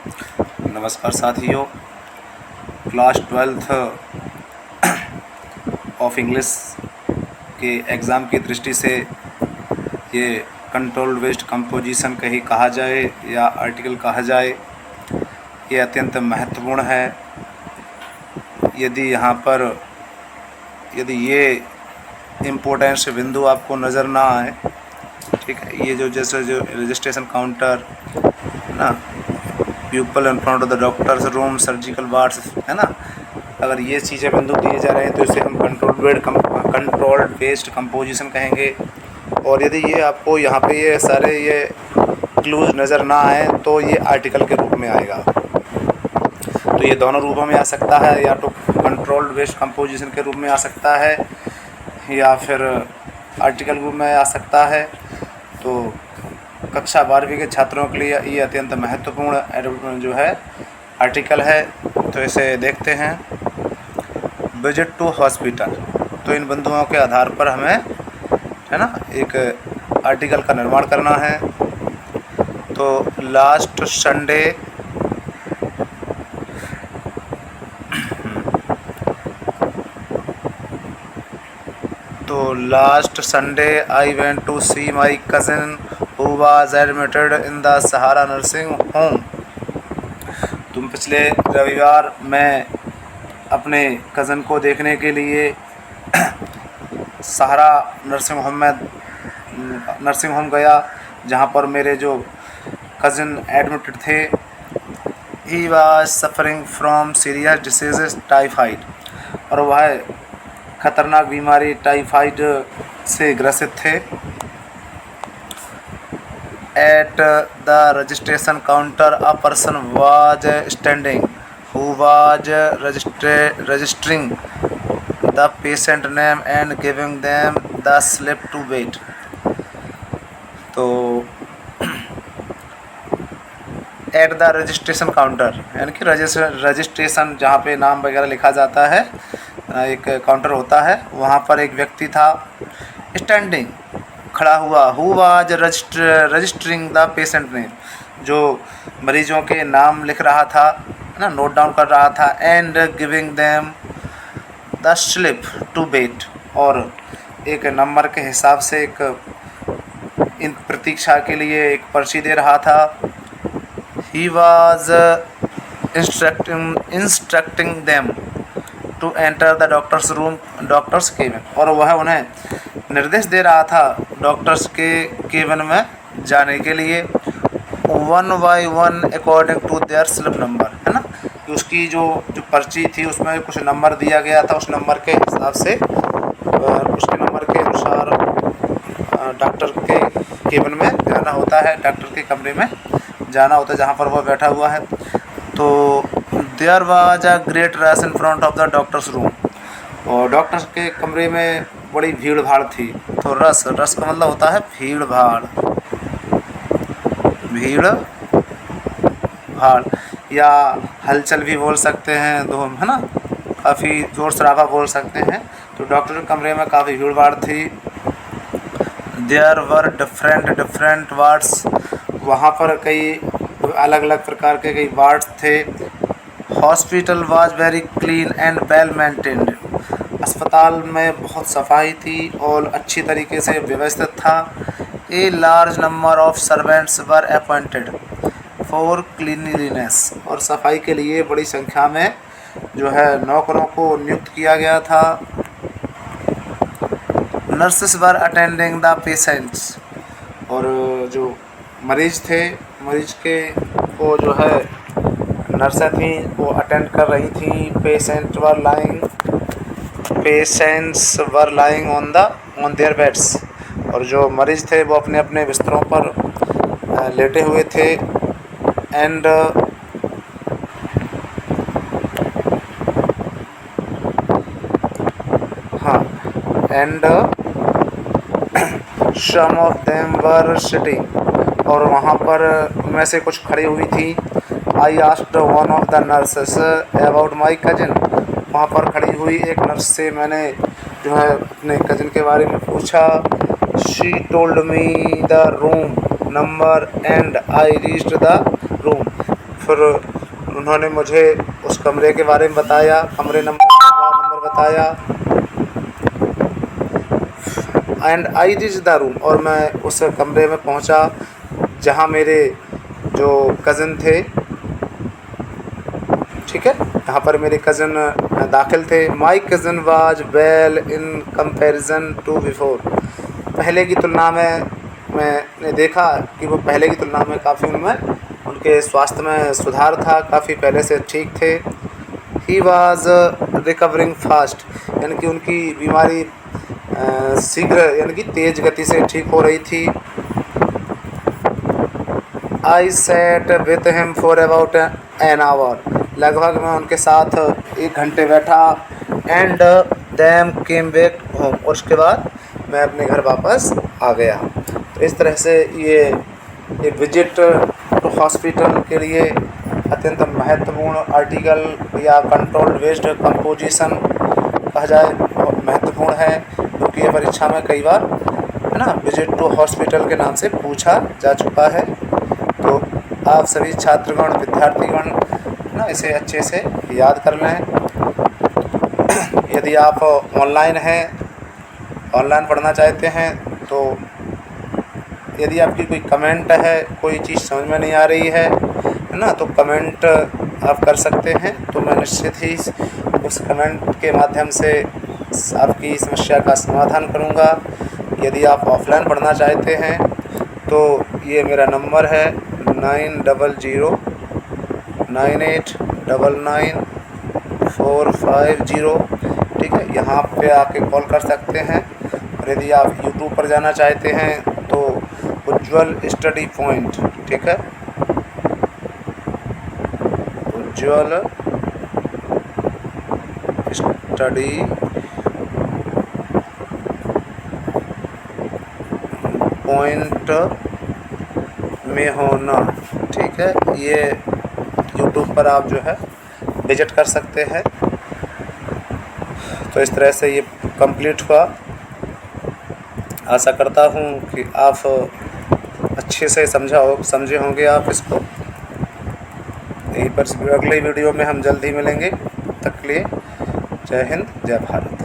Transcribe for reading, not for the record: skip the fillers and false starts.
नमस्कार साथियों, class 12th of English के एग्ज़ाम की दृष्टि से ये कंट्रोल बेस्ड कंपोजिशन कहीं कहा जाए या आर्टिकल कहा जाए, ये अत्यंत महत्वपूर्ण है। यदि ये इम्पोर्टेंस बिंदु आपको नज़र ना आए, ठीक है, ये जो रजिस्ट्रेशन काउंटर ना, people in front of the doctor's room, surgical wards, है ना, अगर ये चीज़ें बिंदु दिए जा रहे हैं तो इसे हम कंट्रोल बेस्ड कंपोजिशन कहेंगे। और यदि ये आपको यहाँ पे ये सारे ये क्लूज नज़र ना आए तो ये आर्टिकल के रूप में आएगा। तो ये दोनों रूपों में आ सकता है, या तो कंट्रोल बेस्ड कंपोजिशन के रूप में आ सकता है या फिर आर्टिकल रूप में आ सकता है। तो कक्षा 12वीं के छात्रों के लिए ये अत्यंत महत्वपूर्ण जो है आर्टिकल है। तो इसे देखते हैं। विजिट टू हॉस्पिटल, तो इन बिंदुओं के आधार पर हमें, है ना, एक आर्टिकल का निर्माण करना है। तो last Sunday I went to see my cousin who was admitted in the Sahara nursing home. तुम पिछले रविवार मैं अपने कज़न को देखने के लिए सहारा नर्सिंग होम गया, जहाँ पर मेरे जो कज़न एडमिटेड थे। He was suffering from serious disease typhoid, और वह खतरनाक बीमारी टाइफाइड से ग्रसित थे। At the registration counter a person was standing who was registering the patient name and giving them the slip to wait. तो at the registration counter यानी कि रजिस्ट्रेशन जहाँ पे नाम वगैरह लिखा जाता है, एक काउंटर होता है, वहाँ पर एक व्यक्ति था स्टैंडिंग, खड़ा हुआ। Who was registering the patient name, जो मरीजों के नाम लिख रहा था, ना, नोट डाउन कर रहा था। And giving them the slip to wait, और एक नंबर के हिसाब से एक इन प्रतीक्षा के लिए एक पर्ची दे रहा था। He was instructing them to enter the doctor's cabin, और वह उन्हें निर्देश दे रहा था डॉक्टर्स के केबिन में जाने के लिए। 1 by 1 according to their slip number, है ना, कि उसकी जो पर्ची थी उसमें कुछ नंबर दिया गया था, उस नंबर के हिसाब से, उसके नंबर के अनुसार डॉक्टर के केबिन में जाना होता है, डॉक्टर के कमरे में जाना होता है जहाँ पर वह बैठा हुआ है। तो there was a great rush in front of the doctor's room, और डॉक्टर्स के कमरे में बड़ी भीड़ भाड़ थी। तो रस का मतलब होता है भीड़ भाड़ या हलचल भी बोल सकते हैं, दो, है ना, काफ़ी जोर शराबा बोल सकते हैं। तो डॉक्टर के कमरे में काफ़ी भीड़ भाड़ थी। देयर वर डिफरेंट वार्ड्स, वहाँ पर कई अलग अलग प्रकार के कई वार्ड्स थे। Hospital was very clean and well maintained, अस्पताल में बहुत सफाई थी और अच्छी तरीके से व्यवस्थित था। A large number of servants were appointed for cleanliness, और सफाई के लिए बड़ी संख्या में जो है नौकरों को नियुक्त किया गया था। Nurses were attending the patients, और जो मरीज थे, मरीज के को जो है नर्सें थी वो अटेंड कर रही थी। Patients were lying on their beds, और जो मरीज थे वो अपने अपने बिस्तरों पर लेटे हुए थे। And some of them were sitting, और वहाँ पर उनमें से कुछ खड़ी हुई थी। I asked one of the nurses about my cousin, वहाँ पर खड़ी हुई एक नर्स से मैंने जो है अपने कजिन के बारे में पूछा। She told me the room number and I reached the room, फिर उन्होंने मुझे उस कमरे के बारे में बताया, कमरा नंबर बताया। And I reach the room, और मैं उस कमरे में पहुंचा जहां मेरे जो कज़न थे, ठीक है, यहाँ पर मेरे कज़न दाखिल थे। My cousin was well in comparison to before. पहले की तुलना में मैंने देखा कि वो पहले की तुलना में काफ़ी उनमें उनके स्वास्थ्य में सुधार था, काफ़ी पहले से ठीक थे। ही वाज रिकवरिंग फास्ट, यानी कि उनकी बीमारी शीघ्र यानी कि तेज़ गति से ठीक हो रही थी। I sat with him for about an hour, लगभग मैं उनके साथ 1 घंटे बैठा। And them came back home, और उसके बाद मैं अपने घर वापस आ गया। तो इस तरह से ये एक विजिट टू हॉस्पिटल के लिए अत्यंत महत्वपूर्ण आर्टिकल या कंट्रोल बेस्ड कंपोजिशन कहा जाए बहुत महत्वपूर्ण है, क्योंकि ये परीक्षा में कई बार है ना विजिट टू हॉस्पिटल के नाम से पूछा जा चुका है। तो आप सभी छात्रगण विद्यार्थीगण ना इसे अच्छे से याद कर लें। यदि आप ऑनलाइन पढ़ना चाहते हैं, तो यदि आपकी कोई कमेंट है, कोई चीज़ समझ में नहीं आ रही है ना, तो कमेंट आप कर सकते हैं। तो मैं निश्चित ही उस कमेंट के माध्यम से आपकी समस्या का समाधान करूंगा। यदि आप ऑफलाइन पढ़ना चाहते हैं, तो ये मेरा नंबर है 900098999450, ठीक है, यहाँ पे आके कॉल कर सकते हैं। और यदि आप यूट्यूब पर जाना चाहते हैं, तो उज्ज्वल स्टडी पॉइंट, ठीक है, उज्ज्वल स्टडी पॉइंट में होना, ठीक है, ये यूट्यूब पर आप जो है विजिट कर सकते हैं। तो इस तरह से ये कंप्लीट हुआ। आशा करता हूँ कि आप अच्छे से समझे होंगे आप इसको। यहीं पर अगले वीडियो में हम जल्दी मिलेंगे। तब तक के लिए जय हिंद, जय भारत।